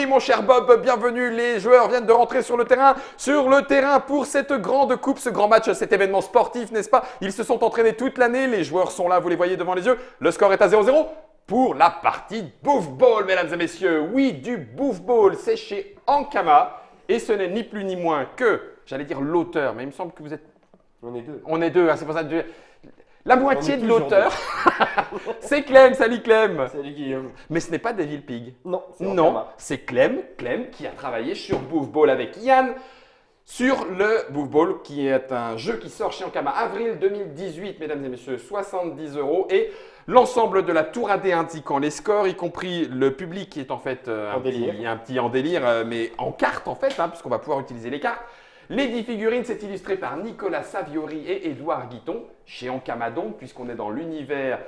mon cher Bob, bienvenue. Les joueurs viennent de rentrer sur le terrain. Pour cette grande coupe, ce grand match, cet événement sportif, n'est-ce pas? Ils se sont entraînés toute l'année. Les joueurs sont là, vous les voyez devant les yeux. Le score est à 0-0 pour la partie Boufball, mesdames et messieurs. Oui, du Boufball, c'est chez Ankama. Et ce n'est ni plus ni moins que, j'allais dire l'auteur, mais il me semble que vous êtes… On est deux. On est deux, hein, c'est pour ça que… La moitié de l'auteur, c'est Clem. Salut Clem. Salut Guillaume. Mais ce n'est pas Devil Pig. Non, c'est Non, Ankama. c'est Clem qui a travaillé sur Boufball avec Yann, sur le Boufball, qui est un jeu qui sort chez Ankama avril 2018, mesdames et messieurs, 70 €. Et l'ensemble de la tour AD indiquant les scores, y compris le public qui est en fait un petit en délire, mais en carte en fait, hein, puisqu'on va pouvoir utiliser les cartes. Les 10 figurines, c'est illustré par Nicolas Saviori et Édouard Guiton, chez Ankama donc, puisqu'on est dans l'univers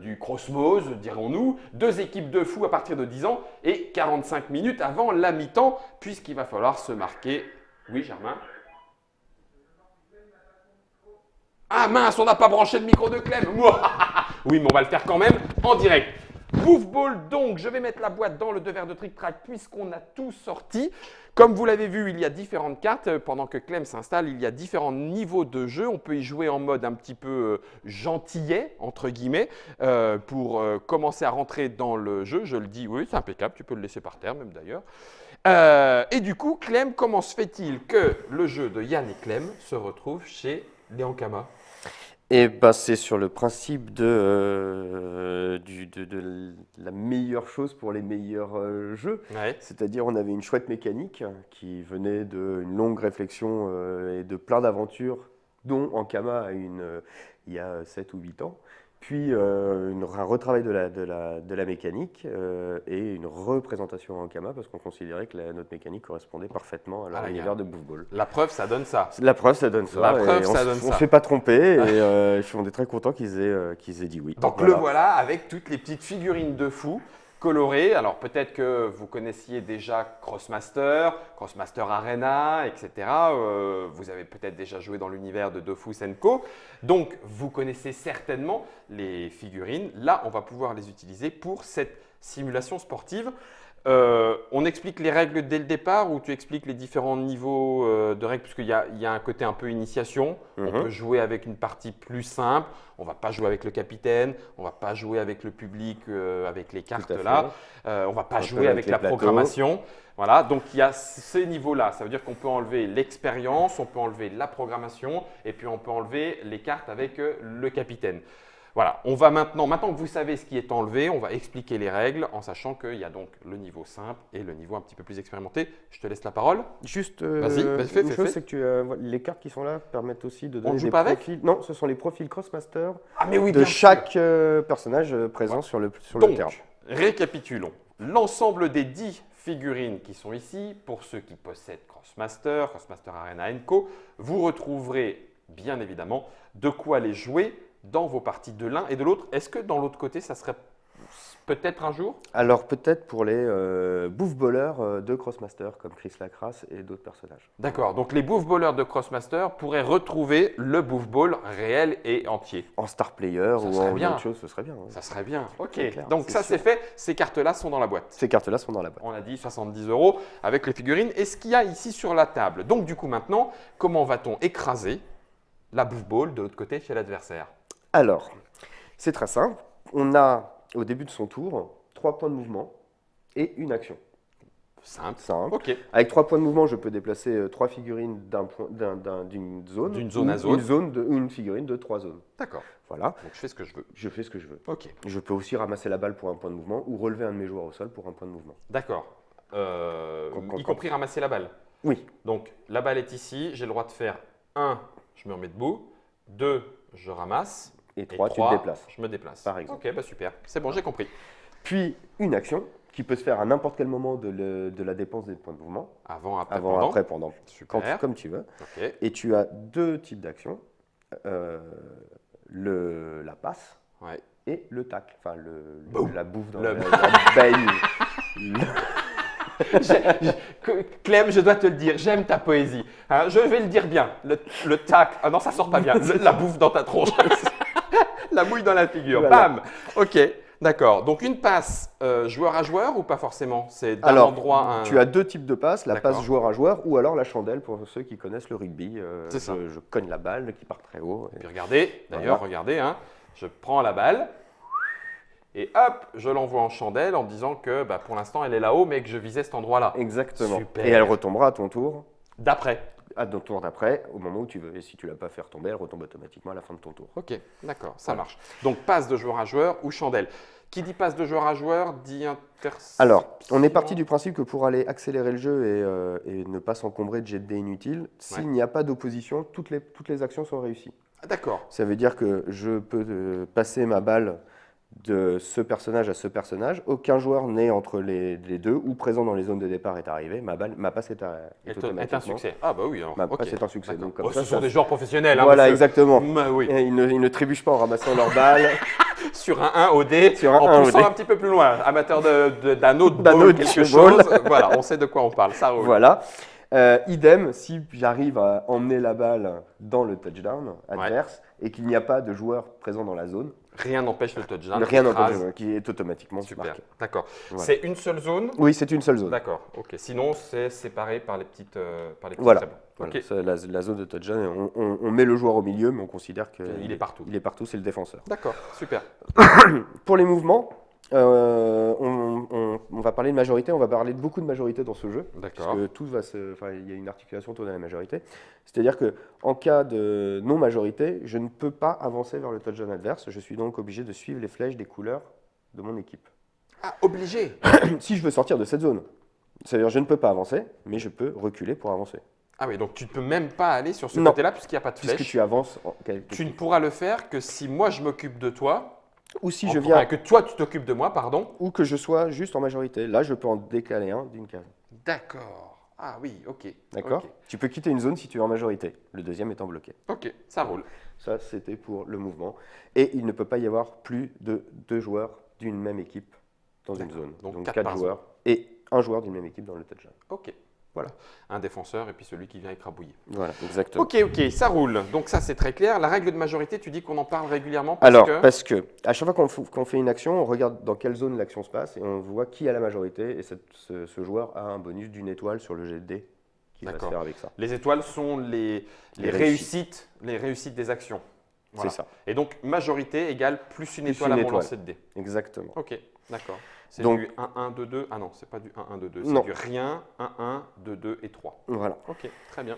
du Crossmose, dirons-nous. 2 équipes de fous à partir de 10 ans et 45 minutes avant la mi-temps, puisqu'il va falloir se marquer. Oui, Germain? Ah mince, on n'a pas branché le micro de Clem. Oui, mais on va le faire quand même en direct. Boufball donc, je vais mettre la boîte dans le 2 verres de Trick Track puisqu'on a tout sorti. Comme vous l'avez vu, il y a différentes cartes. Pendant que Clem s'installe, il y a différents niveaux de jeu. On peut y jouer en mode un petit peu gentillet, entre guillemets, pour commencer à rentrer dans le jeu. Je le dis, oui, c'est impeccable, tu peux le laisser par terre même d'ailleurs. Et du coup, Clem, comment se fait-il que le jeu de Yann et Clem se retrouve chez les Ankama? Et bah, c'est sur le principe de la meilleure chose pour les meilleurs jeux. Ouais. C'est-à-dire, on avait une chouette mécanique qui venait d'une longue réflexion et de plein d'aventures, dont Ankama il y a 7 ou 8 ans. Puis un retravail de la mécanique et une représentation en Ankama parce qu'on considérait que notre mécanique correspondait parfaitement à l'univers de Boufball. La preuve, ça donne ça. La preuve, ça donne ça. La preuve, ça donne on ça. ne se fait pas tromper et on est très content qu'ils aient dit oui. Donc le voilà avec toutes les petites figurines de fou colorées. Alors peut-être que vous connaissiez déjà Crossmaster Arena, etc. Vous avez peut-être déjà joué dans l'univers de Dofus & Co. Donc vous connaissez certainement les figurines. Là, on va pouvoir les utiliser pour cette simulation sportive. On explique les règles dès le départ ou tu expliques les différents niveaux de règles puisqu'il y a un côté un peu initiation. On peut jouer avec une partie plus simple. On ne va pas jouer avec le capitaine. On ne va pas jouer avec le public, avec les cartes là. On ne va pas jouer avec la programmation. Voilà, donc il y a ces niveaux-là. Ça veut dire qu'on peut enlever l'expérience, on peut enlever la programmation et puis on peut enlever les cartes avec le capitaine. Voilà, on va maintenant que vous savez ce qui est enlevé, on va expliquer les règles en sachant qu'il y a donc le niveau simple et le niveau un petit peu plus expérimenté. Je te laisse la parole. Juste fais. une chose, c'est que les cartes qui sont là permettent aussi de donner joue des pas profils. Non, ce sont les profils Crossmaster De chaque personnage présent sur le terrain. Récapitulons. L'ensemble des 10 figurines qui sont ici, pour ceux qui possèdent Crossmaster Arena & Co, vous retrouverez bien évidemment de quoi les jouer dans vos parties de l'un et de l'autre. Est-ce que dans l'autre côté, ça serait peut-être un jour? Alors peut-être pour les Boufballers de Crossmaster, comme Chris Lacrasse et d'autres personnages. D'accord, donc les Boufballers de Crossmaster pourraient retrouver le Boufball réel et entier. En star player ou en autre chose, ce serait bien. Ça serait bien, ok. Clair, donc ça c'est fait, ces cartes-là sont dans la boîte. Ces cartes-là sont dans la boîte. On a dit 70 € avec les figurines. Et ce qu'il y a ici sur la table. Donc du coup maintenant, comment va-t-on écraser la Boufball de l'autre côté chez l'adversaire? Alors, c'est très simple. On a, au début de son tour, 3 points de mouvement et une action. Simple. Ok. Avec 3 points de mouvement, je peux déplacer 3 figurines d'une zone. D'une zone à zone. Une figurine de 3 zones. D'accord. Voilà. Donc je fais ce que je veux. Je fais ce que je veux. Ok. Je peux aussi ramasser la balle pour un point de mouvement ou relever un de mes joueurs au sol pour un point de mouvement. D'accord. Y compris ramasser la balle. Oui. Donc la balle est ici. J'ai le droit de faire 1, je me remets debout. 2, je ramasse. Et 3, tu te déplaces. Je me déplace. Par exemple. Ok, bah super. C'est bon, j'ai compris. Puis une action qui peut se faire à n'importe quel moment de la dépense des points de mouvement. Avant, après, pendant. Super. Comme tu veux. Okay. Et tu as 2 types d'actions. La passe et le tacle. Enfin, la bouffe dans la baigne. Clem, je dois te le dire, j'aime ta poésie. Hein, je vais le dire bien. Le tac. Ah non, ça sort pas bien. La bouffe dans ta tronche. La mouille dans la figure. Voilà. Bam. Ok. D'accord. Donc une passe joueur à joueur ou pas forcément? C'est d'un Alors, endroit à un… tu as deux types de passes, la D'accord. passe joueur à joueur ou alors la chandelle pour ceux qui connaissent le rugby. C'est ça. Je cogne la balle qui part très haut. Puis regardez, d'ailleurs, Voilà. regardez, hein, je prends la balle et hop, je l'envoie en chandelle en disant que bah, pour l'instant elle est là-haut, mais que je visais cet endroit-là. Exactement. Super. Et elle retombera à ton tour, D'après. à ton tour d'après, au moment où tu veux. Et si tu l'as pas fait retomber, elle retombe automatiquement à la fin de ton tour. Ok, d'accord, ça Voilà. marche. Donc passe de joueur à joueur ou chandelle. Qui dit passe de joueur à joueur dit interception. Alors, on est parti du principe que pour aller accélérer le jeu et ne pas s'encombrer de jet de dés inutiles, s'il n'y a pas d'opposition, toutes les actions sont réussies. Ah, d'accord. Ça veut dire que je peux passer ma balle de ce personnage à ce personnage. Aucun joueur n'est entre les deux ou présent dans les zones de départ est arrivé. Ma passe est Est un automatiquement. succès. Ah bah oui, alors. Ma ok. passe est un succès. D'accord. Donc, comme Oh, ça, ce sont ça- des joueurs professionnels. Hein, Voilà, monsieur. exactement. Oui. Et ils ne trébuchent pas en ramassant leur balle. Sur un 1 au dé, Sur un en 1 au poussant dé. un petit peu plus loin. Amateur d'un autre D'un ball, autre quelque ball. chose. Voilà, on sait de quoi on parle. Ça roule. Voilà. Idem, si j'arrive à emmener la balle dans le touchdown adverse et qu'il n'y a pas de joueur présent dans la zone, Rien n'empêche le touchdown. rien écrase. n'empêche qui est automatiquement Super. marqué. D'accord. Voilà. C'est une seule zone. Oui, c'est une seule zone. D'accord. Ok. Sinon, c'est séparé par les petites Voilà. traitements. Voilà, Ok. ça, la zone de touchdown, on met le joueur au milieu, mais on considère qu'il Il est partout. Il est partout, c'est le défenseur. D'accord. Super. Pour les mouvements, on va parler de majorité, on va parler de beaucoup de majorité dans ce jeu. D'accord. Parce que il y a une articulation autour de la majorité. C'est-à-dire qu'en cas de non-majorité, je ne peux pas avancer vers le touchdown adverse. Je suis donc obligé de suivre les flèches des couleurs de mon équipe. Ah, obligé. Si je veux sortir de cette zone, c'est-à-dire je ne peux pas avancer, mais je peux reculer pour avancer. Ah oui, donc tu ne peux même pas aller sur ce Non. côté-là puisqu'il n'y a pas de flèche. Puisque tu avances. Tu ne pourras le faire que si moi je m'occupe de toi, Ou si enfin, je viens, que toi tu t'occupes de moi, pardon. ou que je sois juste en majorité. Là, je peux en décaler un d'une case. D'accord. Ah oui, ok. D'accord. Tu peux quitter une zone si tu es en majorité, le deuxième étant bloqué. Ok, ça roule. Ça, c'était pour le mouvement. Et il ne peut pas y avoir plus de 2 joueurs d'une même équipe dans une D'accord. zone. Donc, 4 quatre par joueurs et un joueur d'une même équipe dans le touchdown. Ok. Voilà. Un défenseur et puis celui qui vient écrabouiller. Voilà, exactement. Ok, ok, ça roule. Donc ça c'est très clair. La règle de majorité, tu dis qu'on en parle régulièrement Parce que à chaque fois qu'on fait une action, on regarde dans quelle zone l'action se passe et on voit qui a la majorité. Et ce joueur a un bonus d'une étoile sur le jet de dés qui va se D'accord. faire avec ça. les étoiles sont les réussites des actions. Voilà. C'est ça, Et donc majorité égale plus une Plus étoile une à mon étoile. lancer de dés. exactement. Ok, d'accord. C'est Donc- du 1, 1, 2, 2. Ah non, c'est pas du 1, 1, 2, 2. Non. C'est du rien, 1, 1, 2, 2 et 3. Voilà. Ok, très bien.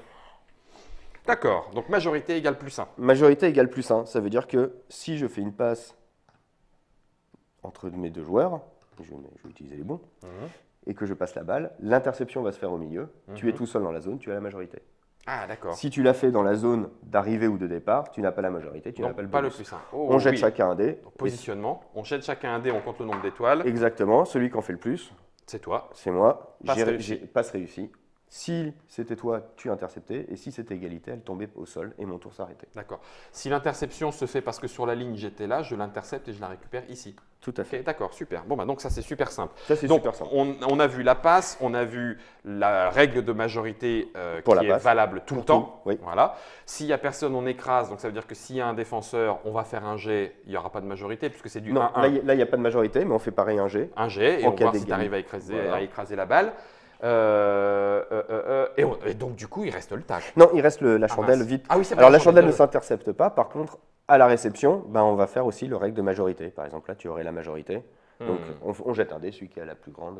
D'accord, donc majorité égale plus 1. Majorité égale plus 1. Ça veut dire que si je fais une passe entre mes 2 joueurs, je vais utiliser les bons, et que je passe la balle, l'interception va se faire au milieu. Tu es tout seul dans la zone, tu as la majorité. Ah d'accord. Si tu l'as fait dans la zone d'arrivée ou de départ, tu n'as pas la majorité, tu n'as Donc pas le pas le bonus. plus 1. Oh, On jette oui. chacun un dé. Donc, positionnement, on jette chacun un dé, on compte le nombre d'étoiles. Exactement, celui qui en fait le plus, C'est toi. c'est moi. Passe réussie. Passe réussi. Si c'était toi, tu interceptais, et si c'était égalité, elle tombait au sol et mon tour s'arrêtait. D'accord. Si l'interception se fait parce que sur la ligne j'étais là, je l'intercepte et je la récupère ici. Tout à fait. Ok, d'accord, super. Bon, bah donc ça c'est super simple. Ça, c'est Donc super simple. on a vu la passe, on a vu la règle de majorité Pour qui la est passe. valable tout le Pour temps. tout, oui. Voilà. S'il n'y a personne, on écrase. Donc ça veut dire que s'il y a un défenseur, on va faire un jet, il n'y aura pas de majorité puisque c'est du Non, 1-1. là, il n'y a pas de majorité, mais on fait pareil un jet. Un jet et En on cas va voir si tu d'égalité. arrives à écraser, Voilà. à écraser la balle. Et donc du coup, il reste le tacle. Non, il reste la chandelle mince. vite. Ah oui, c'est vrai. Alors la chandelle ne désolé. s'intercepte pas, par contre, à la réception, ben, on va faire aussi le règle de majorité. Par exemple, là, tu aurais la majorité. Donc on jette un dé, celui qui a la plus grande,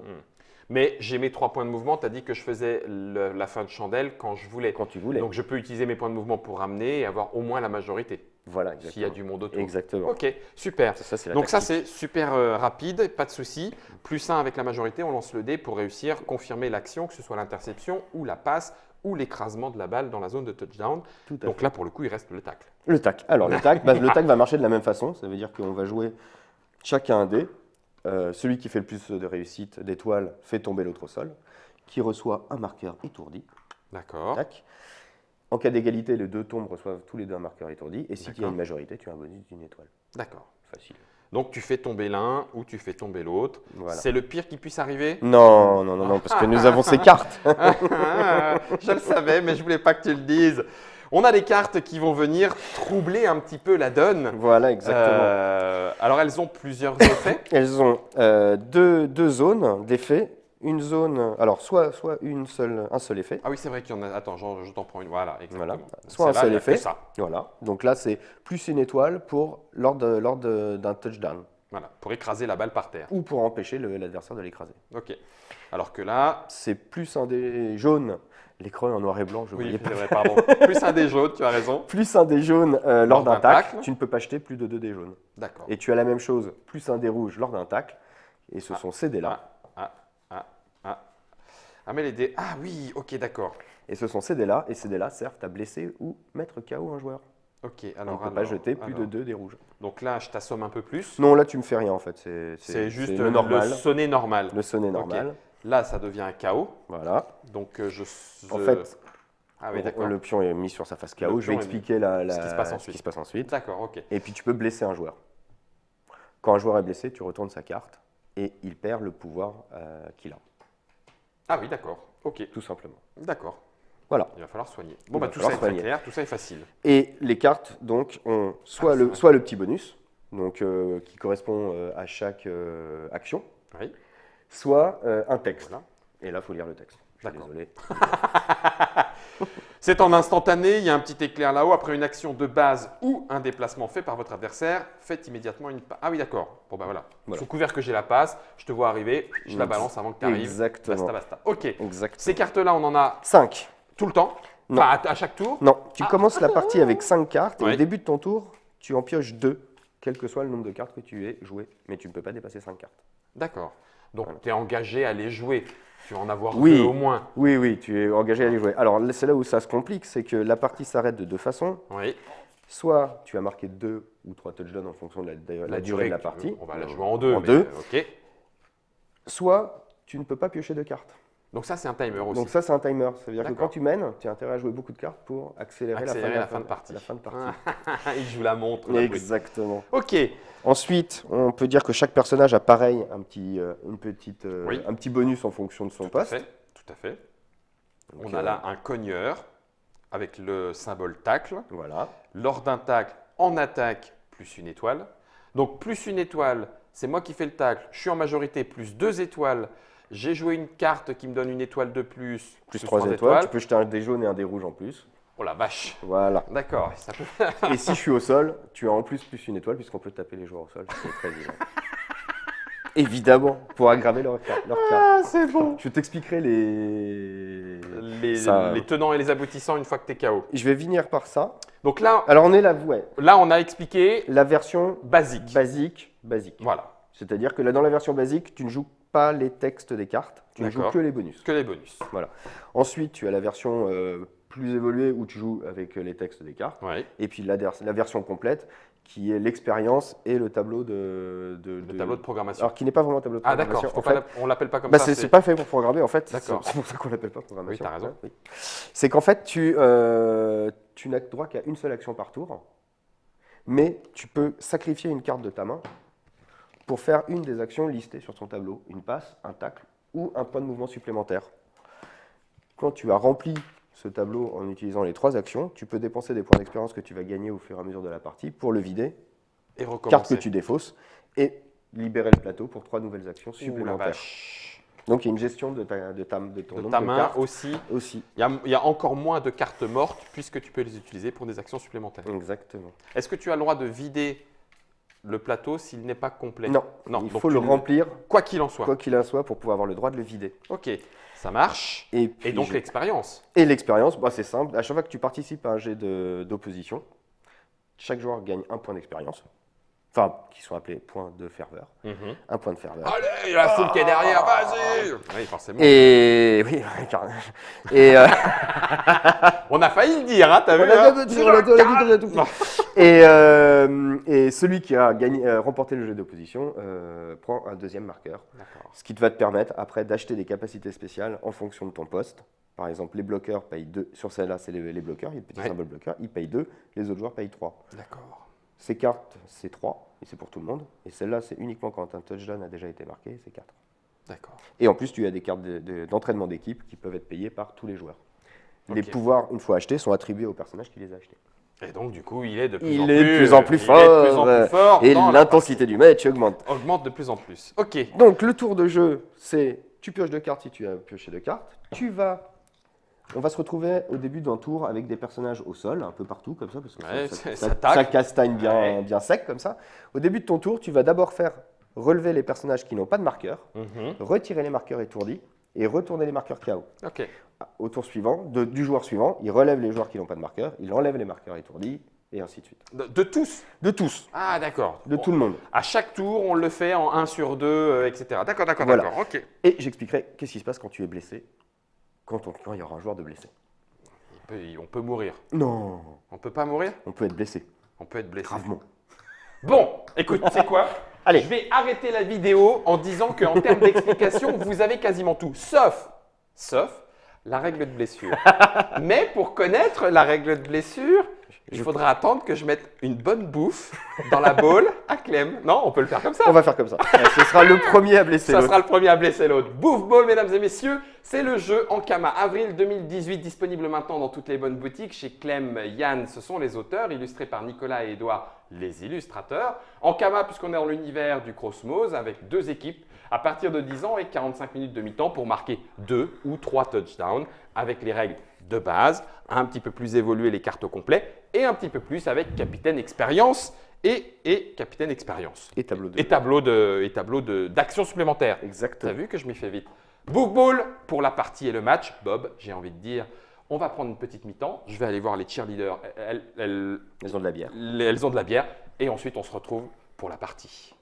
Mais j'ai mes 3 points de mouvement. Tu as dit que je faisais la fin de chandelle quand je voulais. quand tu voulais. Donc je peux utiliser mes points de mouvement pour ramener et avoir au moins la majorité. Voilà, exactement. S'il y a du monde autour. Exactement. Ok, super. Ça, c'est la Donc ça tactique. c'est super rapide, pas de souci. Plus 1 avec la majorité, on lance le dé pour réussir, confirmer l'action, que ce soit l'interception ou la passe ou l'écrasement de la balle dans la zone de touchdown. Tout à Donc fait. là pour le coup il reste le tacle. Le tac. Alors le tac, le tac va marcher de la même façon. Ça veut dire qu'on va jouer chacun un dé. Celui qui fait le plus de réussite d'étoiles fait tomber l'autre au sol, qui reçoit un marqueur étourdi. D'accord. Tac. En cas d'égalité, les 2 tombes reçoivent tous les 2 un marqueur étourdi. Et si tu as D'accord. une majorité, tu as un bonus d'une étoile. D'accord. Facile. Donc tu fais tomber l'un ou tu fais tomber l'autre. Voilà. C'est le pire qui puisse arriver. Non, non, non, non, parce que nous avons ces cartes. Je le savais, mais je voulais pas que tu le dises. On a des cartes qui vont venir troubler un petit peu la donne. Voilà, exactement. Alors, elles ont plusieurs effets. Elles ont deux zones d'effet. Une zone, alors soit un seul effet. Ah oui, c'est vrai qu'il y en a. Attends, je t'en prends une. Voilà, exactement. Voilà. Soit un Celle-là, seul il y a effet. que ça. Voilà. Donc là, c'est plus une étoile pour lors d'un touchdown Voilà, pour écraser la balle par terre. ou pour empêcher l'adversaire de l'écraser. Ok. Alors que là, C'est plus un dé jaune. L'écran est en noir et blanc, je oui, voyais c'est pas. vrai, pardon. Plus un des jaunes, tu as raison. Plus un dé jaune lors Lors d'un d'un tacle. tacle. Tu ne peux pas jeter plus de 2 dés jaunes. D'accord. Et tu as la même chose, plus un dé rouge lors d'un tacle. Et ce sont ces dés-là. Ah, mais les dés. Ah oui, ok, d'accord. Et ce sont ces dés-là. Et ces dés-là servent à blesser ou mettre KO un joueur. Ok, On alors. ne peut pas jeter plus de 2 dés rouges. Donc là, je t'assomme un peu plus. Non, là, tu me fais rien en fait. C'est juste le normal. le sonnet normal. Le sonnet Ok. normal. Là, ça devient un KO. Voilà. Donc En fait, Ah oui, d'accord. le pion est mis sur sa face Le KO. Je vais pion est expliquer ce qui se passe ce ensuite. qui se passe ensuite. D'accord, ok. Et puis tu peux blesser un joueur. Quand un joueur est blessé, tu retournes sa carte et il perd le pouvoir qu'il a, Ah oui, d'accord. Ok, tout simplement. d'accord. Voilà. Il va falloir soigner. Bon, Il va bah tout falloir ça est très soigner. clair, tout ça est facile. Et les cartes, donc, ont soit, Ah, soit le petit bonus, donc, qui correspond à chaque action, Oui, soit un texte. voilà. Et là, il faut lire le texte. Je suis D'accord. désolé. C'est en instantané, il y a un petit éclair là-haut. Après une action de base ou un déplacement fait par votre adversaire, faites immédiatement une passe. Ah oui, d'accord. Bon, bah voilà. Voilà. Sous couvert que j'ai la passe, je te vois arriver, je la balance avant que tu arrives. Exactement. Basta, basta. Ok. Exact. Ces cartes-là, on en a 5. tout le temps. Non. Enfin, à chaque tour. Non, tu commences la partie avec 5 cartes et Oui. au début de ton tour, tu en pioches 2, quel que soit le nombre de cartes que tu aies joué, mais tu ne peux pas dépasser 5 cartes. D'accord. Donc, Voilà. tu es engagé à les jouer. Tu vas en avoir Oui. deux au moins. Oui, oui, tu es engagé à les jouer. Alors, c'est là où ça se complique, c'est que la partie s'arrête de deux façons. Oui. Soit tu as marqué 2 ou 3 touchdowns en fonction de la durée de la partie. On va la jouer en deux. En mais, deux. Ok. Soit tu ne peux pas piocher de cartes. Donc, ça, c'est un timer aussi. Donc ça, c'est un timer. Ça veut dire que D'accord. quand tu mènes, tu as intérêt à jouer beaucoup de cartes pour accélérer, la fin de partie. La fin de partie. Il joue la montre. la brute. Exactement. Ok. Ensuite, on peut dire que chaque personnage a pareil un petit bonus en fonction de son Tout à poste. fait. Tout à fait. Donc, On a là un cogneur avec le symbole tacle. Voilà. Lors d'un tacle, en attaque, plus une étoile. Donc, plus une étoile, c'est moi qui fais le tacle. Je suis en majorité, plus 2 étoiles. J'ai joué une carte qui me donne une étoile de plus. Plus 3 étoiles. Tu peux jeter un dé jaune et un dé rouge en plus. Oh la vache. Voilà. D'accord. Ça peut... Et si je suis au sol, tu as en plus une étoile puisqu'on peut taper les joueurs au sol. C'est très évident. Évidemment, pour aggraver leur carte. Ah, c'est bon. Je t'expliquerai Les tenants et les aboutissants une fois que tu es KO. Je vais venir par ça. Donc là, Alors on est là, on a expliqué la version basique. basique. Voilà. C'est-à-dire que là, dans la version basique, tu ne joues pas les textes des cartes, tu ne joues D'accord. que les bonus. Que les bonus. Ensuite, tu as la version plus évoluée où tu joues avec les textes des cartes. Oui. Et puis la version complète qui est l'expérience et le tableau Le tableau de programmation. Alors qui n'est pas vraiment un tableau de Ah d'accord, programmation. on l'appelle pas comme Bah, ça. c'est pas fait pour programmer en fait. D'accord. C'est pour ça qu'on l'appelle pas programmation. Oui, t'as raison. Oui. C'est qu'en fait, tu n'as droit qu'à une seule action par tour, mais tu peux sacrifier une carte de ta main pour faire une des actions listées sur ton tableau, une passe, un tacle ou un point de mouvement supplémentaire. Quand tu as rempli ce tableau en utilisant les 3 actions, tu peux dépenser des points d'expérience que tu vas gagner au fur et à mesure de la partie pour le vider, Et carte que recommencer. tu défausses, et libérer le plateau pour 3 nouvelles actions Ouh, la supplémentaires. vache. Donc il y a une gestion de ton De nombre ta de main cartes aussi. aussi. Il y a encore moins de cartes mortes puisque tu peux les utiliser pour des actions supplémentaires. Exactement. Est-ce que tu as le droit de vider le plateau s'il n'est pas complet? Non, il donc faut le remplir, Quoi qu'il en soit. quoi qu'il en soit, pour pouvoir avoir le droit de le vider. Ok, ça marche. Et, puis, Et donc l'expérience. et l'expérience, bah, c'est simple. À chaque fois que tu participes à un jet d'opposition, chaque joueur gagne un point d'expérience. Enfin, qui sont appelés points de ferveur. Un point de ferveur. Allez, il y a la foule qui est derrière, vas-y. Oui, forcément. Et oui, carrément. Et On a failli le dire, hein, t'as vu on a hein tout dit, on a tout dit. Non. Et celui qui a remporté le jeu d'opposition prend un deuxième marqueur. D'accord. Ce qui te va te permettre après d'acheter des capacités spéciales en fonction de ton poste. Par exemple, les bloqueurs payent 2. Sur celle-là, c'est les bloqueurs, il y a le petit Ouais. symbole bloqueur, ils payent 2, les autres joueurs payent 3. D'accord. Ces cartes, c'est 3, et c'est pour tout le monde. Et celle-là, c'est uniquement quand un touchdown a déjà été marqué, c'est 4. D'accord. Et en plus, tu as des cartes d'entraînement d'équipe qui peuvent être payées par tous les joueurs. Les Ok. pouvoirs, une fois achetés, sont attribués au personnage qui les a achetés. Et donc, du coup, il est de plus Il en est plus, de plus en plus il est de plus en fort, plus fort et dans la l'intensité du match augmente. partie. Augmente de plus en plus. Ok. Donc le tour de jeu, c'est tu pioches 2 cartes si tu as pioché 2 cartes. On va se retrouver au début d'un tour avec des personnages au sol, un peu partout comme ça, parce que Ouais, ça, ça ça tacle. castagne bien, Ouais. bien sec comme ça. Au début de ton tour, tu vas d'abord faire relever les personnages qui n'ont pas de marqueur, Mhm. retirer les marqueurs étourdis et retourner les marqueurs KO. Ok. Au tour suivant, du joueur suivant, il relève les joueurs qui n'ont pas de marqueur, il enlève les marqueurs étourdis et ainsi de suite. De tous. De tous, Ah, d'accord. de tout le monde. À chaque tour, on le fait en 1 sur 2, etc. D'accord, d'accord, Voilà. d'accord. Ok. Et j'expliquerai qu'est-ce qui se passe quand tu es blessé, quand il y aura un joueur de blessé. On peut mourir. Non, On peut pas mourir? on peut être blessé, On peut être blessé. gravement. Bon, écoute, tu sais quoi? Allez. Je vais arrêter la vidéo en disant qu'en termes d'explication, vous avez quasiment tout, sauf la règle de blessure. Mais pour connaître la règle de blessure, il faudra attendre que je mette une bonne bouffe dans la bowl à Clem. Non, on peut le faire comme ça. On va faire comme ça. Ce sera le premier à blesser Ça l'autre. sera le premier à blesser l'autre. Bouffe Ball, mesdames et messieurs, c'est le jeu Ankama. Avril 2018, disponible maintenant dans toutes les bonnes boutiques. Chez Clem, Yann, ce sont les auteurs, illustrés par Nicolas et Edouard, les illustrateurs. Ankama, puisqu'on est dans l'univers du Crossmose, avec 2 équipes à partir de 10 ans et 45 minutes de mi-temps pour marquer 2 ou 3 touchdowns, avec les règles de base, un petit peu plus évoluées les cartes au complet, et un petit peu plus avec Capitaine Expérience et Capitaine Expérience. Et tableau 2. Et tableau d'action supplémentaire. T'as Exactement. vu que je m'y fais vite. Book Ball pour la partie et le match. Bob, j'ai envie de dire, on va prendre une petite mi-temps. Je vais aller voir les cheerleaders. Elles Elles ont de la bière. ont de la bière. Et ensuite, on se retrouve pour la partie.